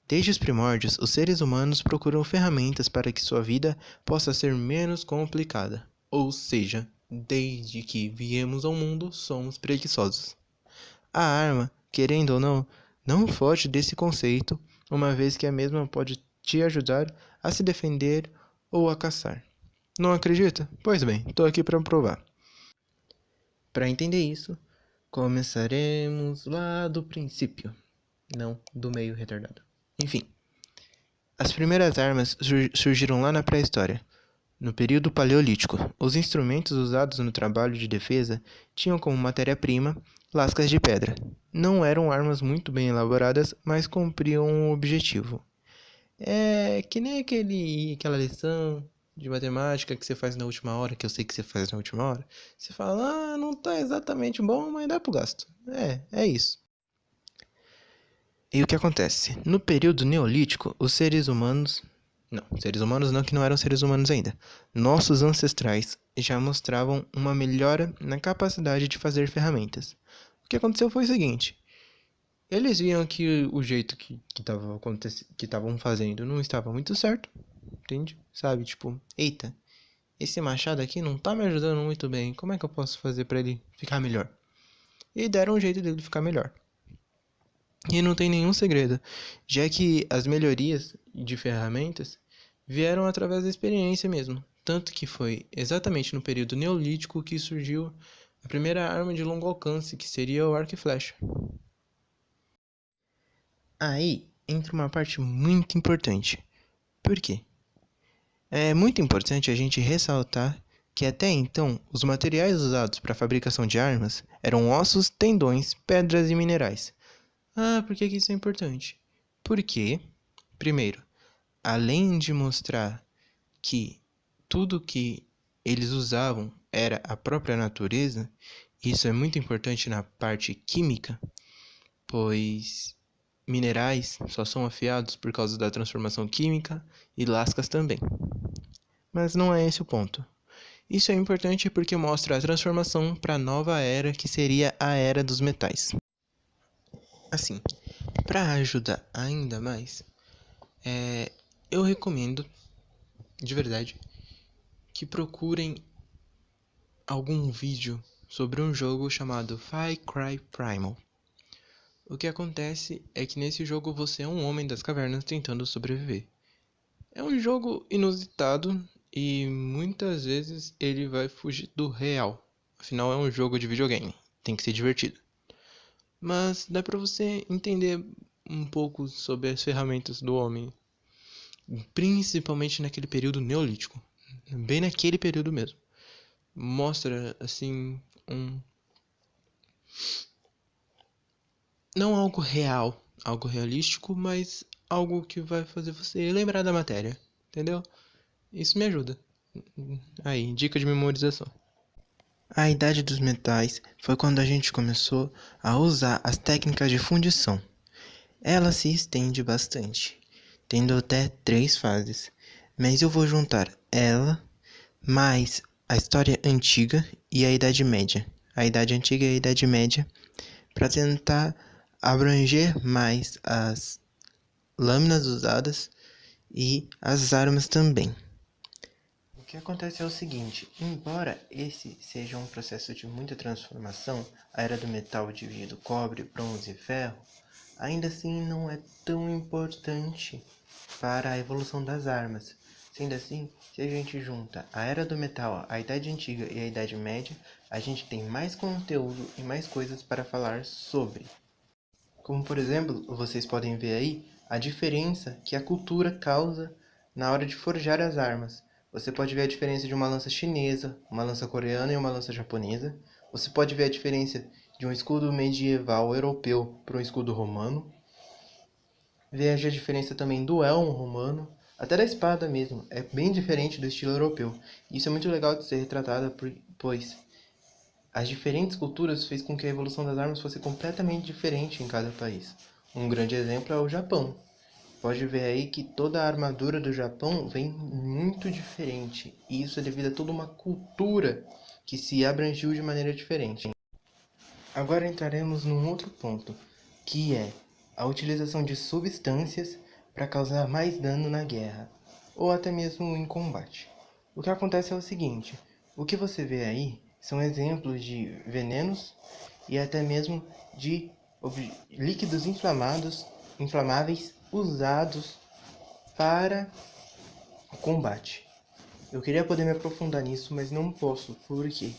Desde os primórdios, os seres humanos procuram ferramentas para que sua vida possa ser menos complicada. Ou seja, desde que viemos ao mundo, somos preguiçosos. A arma, querendo ou não, não foge desse conceito, uma vez que a mesma pode te ajudar a se defender ou a caçar. Não acredita? Pois bem, estou aqui para provar. Para entender isso, começaremos lá do princípio, não do meio retardado. Enfim, as primeiras armas surgiram lá na pré-história, no período paleolítico. Os instrumentos usados no trabalho de defesa tinham como matéria-prima lascas de pedra. Não eram armas muito bem elaboradas, mas cumpriam um objetivo. É que nem aquela lição de matemática que você faz na última hora, que eu sei que você faz na última hora. Você fala, não tá exatamente bom, mas dá pro gasto. É isso. E o que acontece? No período neolítico, os seres humanos. Não, seres humanos não, que não eram seres humanos ainda. Nossos ancestrais já mostravam uma melhora na capacidade de fazer ferramentas. O que aconteceu foi o seguinte: eles viam que o jeito que estavam fazendo não estava muito certo, entende? Sabe, tipo, eita, esse machado aqui não tá me ajudando muito bem, como é que eu posso fazer para ele ficar melhor? E deram um jeito dele ficar melhor. E não tem nenhum segredo, já que as melhorias de ferramentas vieram através da experiência mesmo. Tanto que foi exatamente no período neolítico que surgiu a primeira arma de longo alcance, que seria o arco e flecha. Aí entra uma parte muito importante. Por quê? É muito importante a gente ressaltar que até então os materiais usados para a fabricação de armas eram ossos, tendões, pedras e minerais. Por que isso é importante? Porque, primeiro, além de mostrar que tudo que eles usavam era a própria natureza, isso é muito importante na parte química, pois minerais só são afiados por causa da transformação química e lascas também. Mas não é esse o ponto. Isso é importante porque mostra a transformação para a nova era, que seria a era dos metais. Assim, para ajudar ainda mais, eu recomendo, de verdade, que procurem algum vídeo sobre um jogo chamado Far Cry Primal. O que acontece é que nesse jogo você é um homem das cavernas tentando sobreviver. É um jogo inusitado e muitas vezes ele vai fugir do real. Afinal é um jogo de videogame, tem que ser divertido. Mas dá pra você entender um pouco sobre as ferramentas do homem, principalmente naquele período neolítico, bem naquele período mesmo. Mostra assim não algo real, algo realístico, mas algo que vai fazer você lembrar da matéria, entendeu? Isso me ajuda. Aí, dica de memorização. A idade dos metais foi quando a gente começou a usar as técnicas de fundição. Ela se estende bastante, tendo até 3 fases, mas eu vou juntar ela mais a história antiga e a Idade Média. A Idade Antiga e a Idade Média, para tentar abranger mais as lâminas usadas e as armas também. O que acontece é o seguinte: embora esse seja um processo de muita transformação, a era do metal dividido cobre, bronze e ferro, ainda assim não é tão importante para a evolução das armas. Sendo assim, se a gente junta a Era do Metal, a Idade Antiga e a Idade Média, a gente tem mais conteúdo e mais coisas para falar sobre. Como por exemplo, vocês podem ver aí a diferença que a cultura causa na hora de forjar as armas. Você pode ver a diferença de uma lança chinesa, uma lança coreana e uma lança japonesa. Você pode ver a diferença de um escudo medieval europeu para um escudo romano. Veja a diferença também do elmo romano, até da espada mesmo, é bem diferente do estilo europeu. Isso é muito legal de ser retratado, pois as diferentes culturas fez com que a evolução das armas fosse completamente diferente em cada país. Um grande exemplo é o Japão. Pode ver aí que toda a armadura do Japão vem muito diferente, e isso é devido a toda uma cultura que se abrangiu de maneira diferente. Agora entraremos num outro ponto, que é a utilização de substâncias para causar mais dano na guerra, ou até mesmo em combate. O que acontece é o seguinte, o que você vê aí são exemplos de venenos e até mesmo de líquidos inflamáveis usados para o combate. Eu queria poder me aprofundar nisso, mas não posso, porque,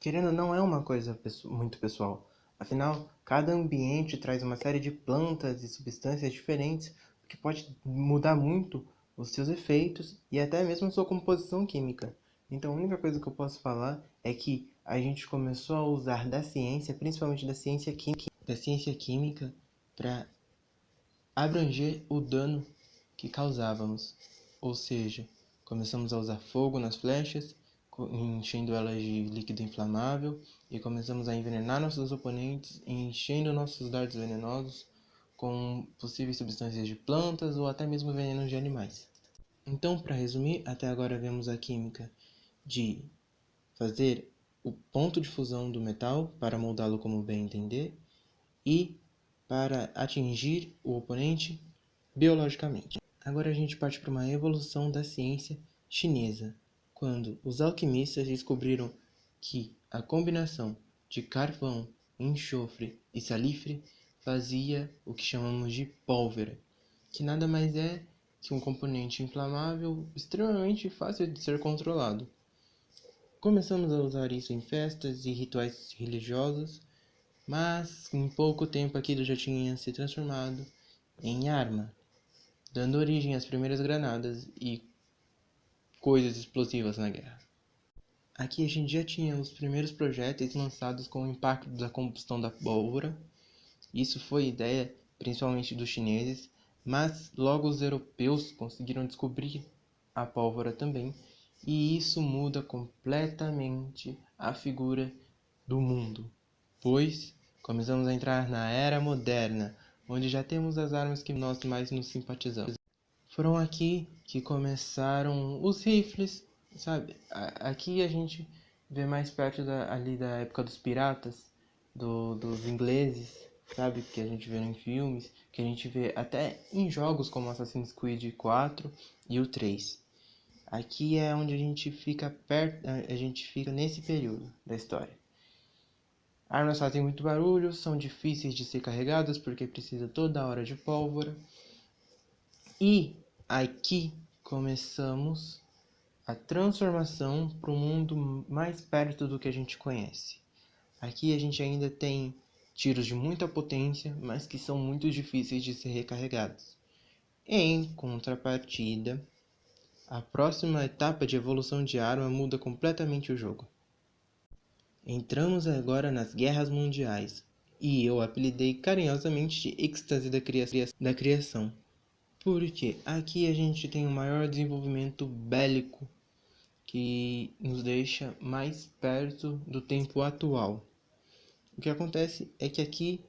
querendo ou não, é uma coisa muito pessoal. Afinal, cada ambiente traz uma série de plantas e substâncias diferentes, que pode mudar muito os seus efeitos e até mesmo a sua composição química. Então, a única coisa que eu posso falar é que a gente começou a usar da ciência, principalmente da ciência química, para abranger o dano que causávamos. Ou seja, começamos a usar fogo nas flechas, enchendo elas de líquido inflamável, e começamos a envenenar nossos oponentes, enchendo nossos dardos venenosos com possíveis substâncias de plantas ou até mesmo venenos de animais. Então, para resumir, até agora vemos a química de fazer o ponto de fusão do metal para moldá-lo como bem entender e para atingir o oponente biologicamente. Agora a gente parte para uma evolução da ciência chinesa, quando os alquimistas descobriram que a combinação de carvão, enxofre e salifre fazia o que chamamos de pólvora, que nada mais é que um componente inflamável extremamente fácil de ser controlado. Começamos a usar isso em festas e rituais religiosos, mas em pouco tempo aquilo já tinha se transformado em arma, dando origem às primeiras granadas e coisas explosivas na guerra. Aqui a gente já tinha os primeiros projéteis lançados com o impacto da combustão da pólvora. Isso foi ideia principalmente dos chineses, mas logo os europeus conseguiram descobrir a pólvora também, e isso muda completamente a figura do mundo, pois começamos a entrar na era moderna, onde já temos as armas que nós mais nos simpatizamos. Foram aqui que começaram os rifles, sabe? Aqui a gente vê mais perto ali da época dos piratas, dos ingleses, sabe? Que a gente vê em filmes, que a gente vê até em jogos como Assassin's Creed 4 e o 3. Aqui é onde a gente fica perto, a gente fica nesse período da história. Armas fazem muito barulho, são difíceis de ser carregadas porque precisa toda hora de pólvora. E aqui começamos a transformação para um mundo mais perto do que a gente conhece. Aqui a gente ainda tem tiros de muita potência, mas que são muito difíceis de ser recarregados. Em contrapartida, a próxima etapa de evolução de arma muda completamente o jogo. Entramos agora nas guerras mundiais, e eu apelidei carinhosamente de êxtase da criação. Porque aqui a gente tem um maior desenvolvimento bélico que nos deixa mais perto do tempo atual. O que acontece é que aqui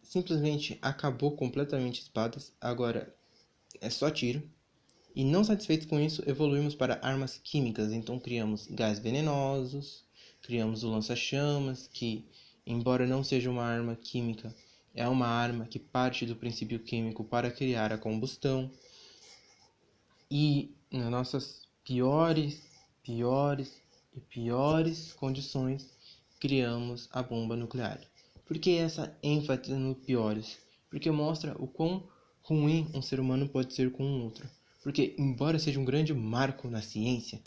simplesmente acabou completamente espadas, agora é só tiro. E não satisfeitos com isso, evoluímos para armas químicas, então criamos gás venenosos, criamos o lança-chamas, que, embora não seja uma arma química, é uma arma que parte do princípio químico para criar a combustão. E nas nossas piores condições, criamos a bomba nuclear. Por que essa ênfase no piores? Porque mostra o quão ruim um ser humano pode ser com um outro. Porque, embora seja um grande marco na ciência,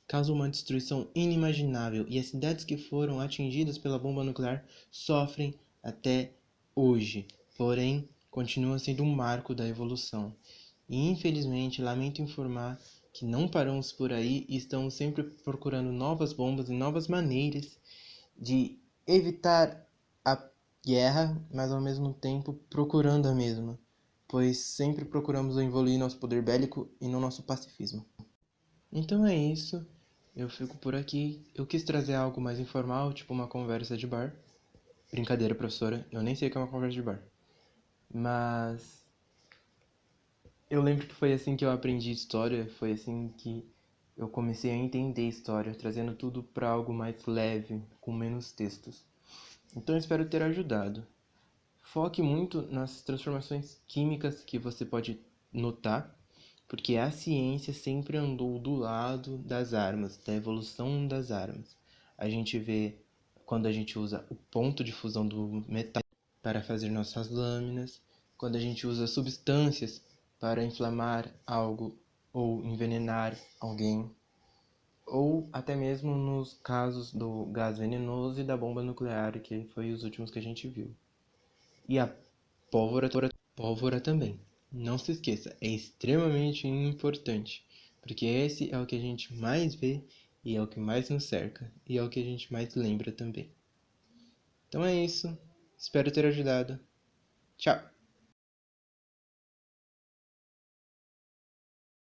causa uma destruição inimaginável e as cidades que foram atingidas pela bomba nuclear sofrem até hoje. Porém, continua sendo um marco da evolução. E infelizmente, lamento informar que não paramos por aí e estamos sempre procurando novas bombas e novas maneiras de evitar a guerra, mas ao mesmo tempo procurando a mesma, pois sempre procuramos evoluir nosso poder bélico e não nosso pacifismo. Então é isso, eu fico por aqui. Eu quis trazer algo mais informal, tipo uma conversa de bar. Brincadeira, professora, eu nem sei o que é uma conversa de bar. Mas eu lembro que foi assim que eu aprendi história, foi assim que eu comecei a entender história, trazendo tudo para algo mais leve, com menos textos. Então eu espero ter ajudado. Foque muito nas transformações químicas que você pode notar, porque a ciência sempre andou do lado das armas, da evolução das armas. A gente vê quando a gente usa o ponto de fusão do metal para fazer nossas lâminas, quando a gente usa substâncias para inflamar algo ou envenenar alguém, ou até mesmo nos casos do gás venenoso e da bomba nuclear, que foi os últimos que a gente viu. E a pólvora também. Não se esqueça, é extremamente importante, porque esse é o que a gente mais vê e é o que mais nos cerca e é o que a gente mais lembra também. Então é isso. Espero ter ajudado. Tchau!